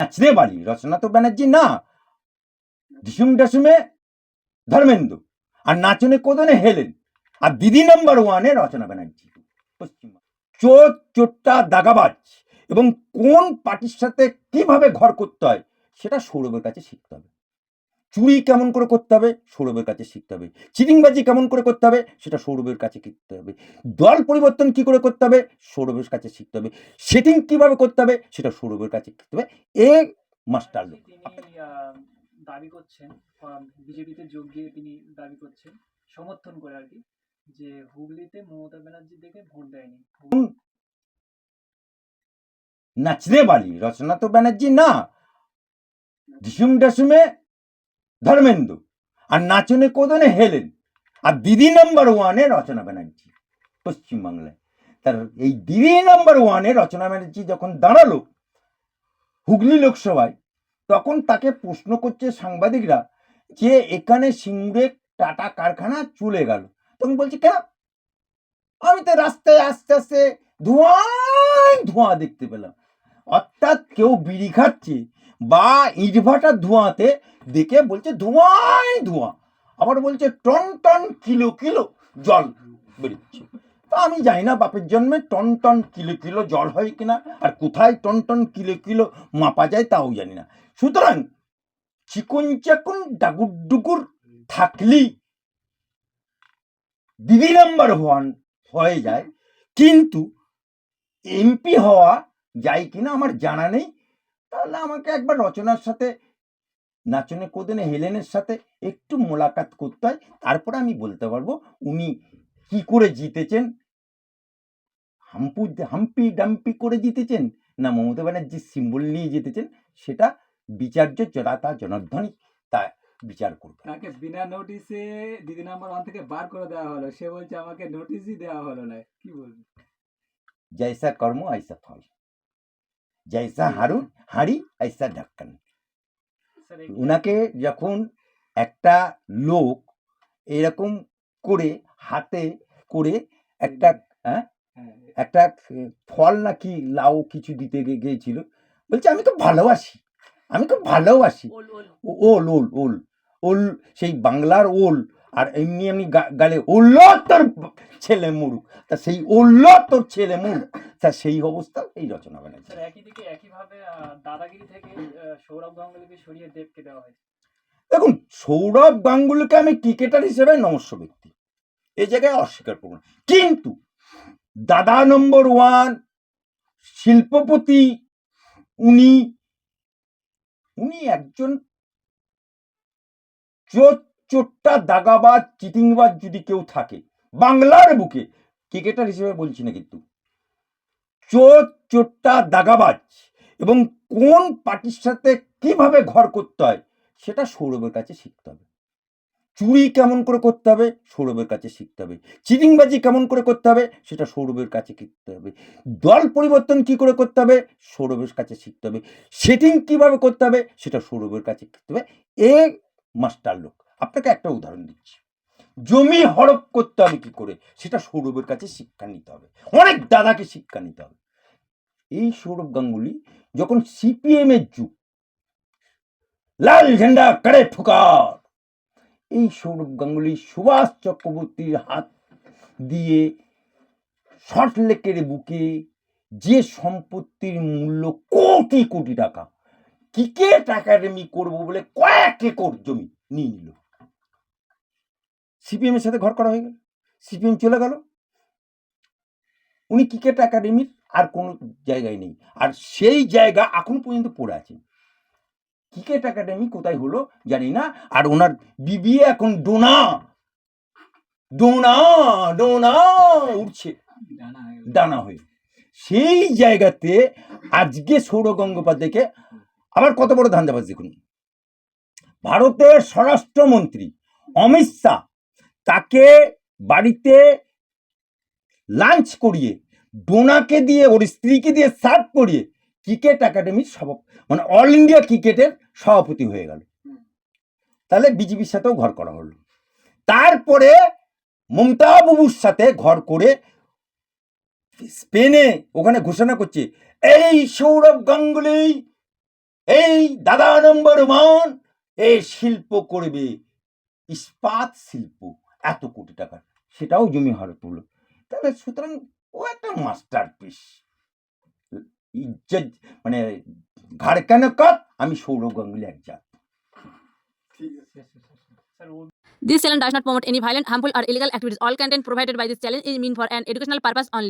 নাচনে বাড়ি রচনা তো ব্যানার্জি না, ঢিসুম ডাসুমে ধর্মেন্দ্র, আর নাচনে কোদনে হেলেন, আর দিদি নাম্বার ওয়ানে রচনা ব্যানার্জি। পশ্চিমবঙ্গ চোর চোরটা দাগাবাজ এবং কোন পার্টির সাথে কিভাবে ঘর করতে হয় সেটা সৌরভের কাছে শিখতে হবে। চুরি কেমন করে করতে হবে সৌরভের কাছে শিখতে হবে। চিটিংবাজি কেমন করে করতে হবে সেটা সৌরভের কাছে শিখতে হবে। দল পরিবর্তন কি করে করতে হবে সৌরভের কাছে শিখতে হবে। সেটিং কিভাবে করতে হবে সেটা সৌরভের কাছে শিখতে হবে। এ মাস্টার লোক। তিনি দাবি করছেন, বিজেপিতে যোগ দিয়ে তিনি দাবি করছেন সমর্থন করে আর কি, যে হুগলিতে মমতা ব্যানার্জি দেখে ভোট দেয়নি। নাচনে বাড়ি রচনা তো ব্যানার্জি না, ঢিসুম ডাসুমে ধর্মেন্দ্র, আর নাচনে কোদনে হেলেন, আর দিদি নাম্বার ওয়ানে রচনা ব্যানার্জি পশ্চিমবাংলায়। তার এই দিদি নাম্বার ওয়ানে রচনা ব্যানার্জি যখন দাঁড়ালো হুগলি লোকসভায়, তখন তাকে প্রশ্ন করছে সাংবাদিকরা যে এখানে সিঙ্গুরে টাটা কারখানা চলে গেল। তখন বলছে কেন, আমি তো রাস্তায় আস্তে আস্তে ধোঁয়ায় ধোঁয়া দেখতে পেলাম। অর্থাৎ কেউ বিড়ি খাচ্ছে বা ইটভাটার ধোঁয়াতে দেখে বলছে ধোঁয়ায় ধোঁয়া, আবার বলছে টন টন কিলো কিলো জল বেরোচ্ছে। তা আমি জানি না বাপের জন্মে টন টন কিলো কিলো জল হয় কিনা, আর কোথায় টন টন কিলো কিলো মাপা যায় তাও জানি না। সুতরাং চিকুন চাকুন ডাগুর ডুগুর থাকলেই দিদি নাম্বার ওয়ান হয়ে যায়, কিন্তু এমপি হওয়া যায় কিনা আমার জানা নেই। তাহলে আমাকে একবার রচনার সাথে নাচনে কোদনে হেলেনের সাথে একটু মোলাকাত করতে হয়, তারপরে আমি বলতে পারবো উনি কি করে জিতেছেন, হাম্পি ডাম্পি করে জিতেছেন না মমতা ব্যানার্জির সিম্বল নিয়ে জিতেছেন, সেটা বিচার্য জনতা জনার্দনই তা বিচার করবে। তাকে বিনা নোটিশে দিদি নাম্বার ওয়ান থেকে বার করে দেওয়া হলো, সে বলছে আমাকে নোটিশই দেওয়া হলো না, কি বলবো? জৈসা কর্ম আইসা ফল, জৈসা হাড়ি আইসা ঢাক্কান। উনাকে যখন একটা লোক এরকম করে হাতে করে একটা একটা ফল নাকি লাউ কিছু দিতে গিয়েছিল, বলছে আমি খুব ভালোবাসি, আমি খুব ভালোবাসি। ওল ওল ওল ওল, সেই বাংলার ওল, আর এমনি এমনি গালে ওল্ল তোর ছেলে মুরুক, তা সেই ওল্ল তোর ছেলে মুরুক, তা সেই অবস্থা এই রচনা ব্যানার্জি। একই দিকে একইভাবে দাদাগিরি থেকে সৌরভ গাঙ্গুলিকে সরিয়ে দেবকে দেওয়া হয়েছে। দেখুন, সৌরভ গাঙ্গুলিকে আমি ক্রিকেটার হিসেবে নমস্য ব্যক্তি, এই জায়গায় অস্বীকার করব না, কিন্তু দাদা নম্বর ওয়ান শিল্পপতি, উনি উনি একজন চোরটা দাগাবাজ চিটিংবাজ যদি কেউ থাকে বাংলার বুকে, ক্রিকেটার হিসেবে বলছি না, কিন্তু চোরটা দাগাবাজ এবং কোন পার্টির সাথে কিভাবে ঘর করতে হয় সেটা সৌরভের কাছে শিখতে হবে। চুরি কেমন করে করতে হবে সৌরভের কাছে শিখতে হবে। চিটিংবাজি কেমন করে করতে হবে সেটা সৌরভের কাছে শিখতে হবে। দল পরিবর্তন কি করে করতে হবে সৌরভের কাছে শিখতে হবে। সেটিং কিভাবে করতে হবে সেটা সৌরভের কাছে শিখতে হবে। এ মাস্টার লোক। আপনাকে একটা উদাহরণ দিচ্ছি, জমি হড়প করতে হবে কি করে সেটা সৌরভের কাছে শিক্ষা নিতে হবে, অনেক দাদাকে শিক্ষা নিতে হবে। এই সৌরভ গাঙ্গুলি যখন সিপিএম এর যুগ, লাল ঝান্ডা করে ফুকার, এই সৌরভ গাঙ্গুলি সুভাষ চক্রবর্তীর হাত দিয়ে সল্টলেকের বুকে যে সম্পত্তির মূল্য কোটি কোটি টাকা, ক্রিকেট একাডেমি করব বলে কয়েক একর জমি নিয়ে নিল, সিপিএম এর সাথে ঘর করা হয়ে গেল, সিপিএম চলে গেল, উনি ক্রিকেট একাডেমির আর কোনো জায়গায় নেই, আর সেই জায়গা এখন পর্যন্ত পড়ে আছে। ক্রিকেট একাডেমি কোথায় হলো জানি না, আর ওনার বিবিএ এখন ডোনা ডোনা ডোনা উঠছে ডানা হয়ে। সেই জায়গাতে আজকে সৌরভ গঙ্গোপাধ্যায়কে আবার কত বড় ধান্দাবাজ দেখুন, ভারতের স্বরাষ্ট্রমন্ত্রী অমিত শাহ তাকে বাড়িতে লাঞ্চ করিয়ে ডোনাকে দিয়ে ওর স্ত্রীকে দিয়ে সার্ভ করিয়ে ক্রিকেট একাডেমির মানে অল ইন্ডিয়া ক্রিকেটের সভাপতি হয়ে গেল। তাহলে বিজেপির সাথেও ঘর করা হলো। তারপরে মমতা বাবুর সাথে ঘর করে স্পেনে ওখানে ঘোষণা করছে এই সৌরভ গাঙ্গুলি দাদা নম্বর ওয়ান এই শিল্প করবে ইস্পাত শিল্প এত কোটি টাকার, সেটাও জমি হরপ হলো। তাহলে সুতরাং ও একটা মাস্টার পিস। ইজ্জত মানে ঘাড় কেন কাপ, আমি সৌরভ গাঙ্গুলি এক জাত। স্যার ও This channel does not promote any violent, harmful, or illegal activities. All content provided by this channel is meant for an educational purpose only.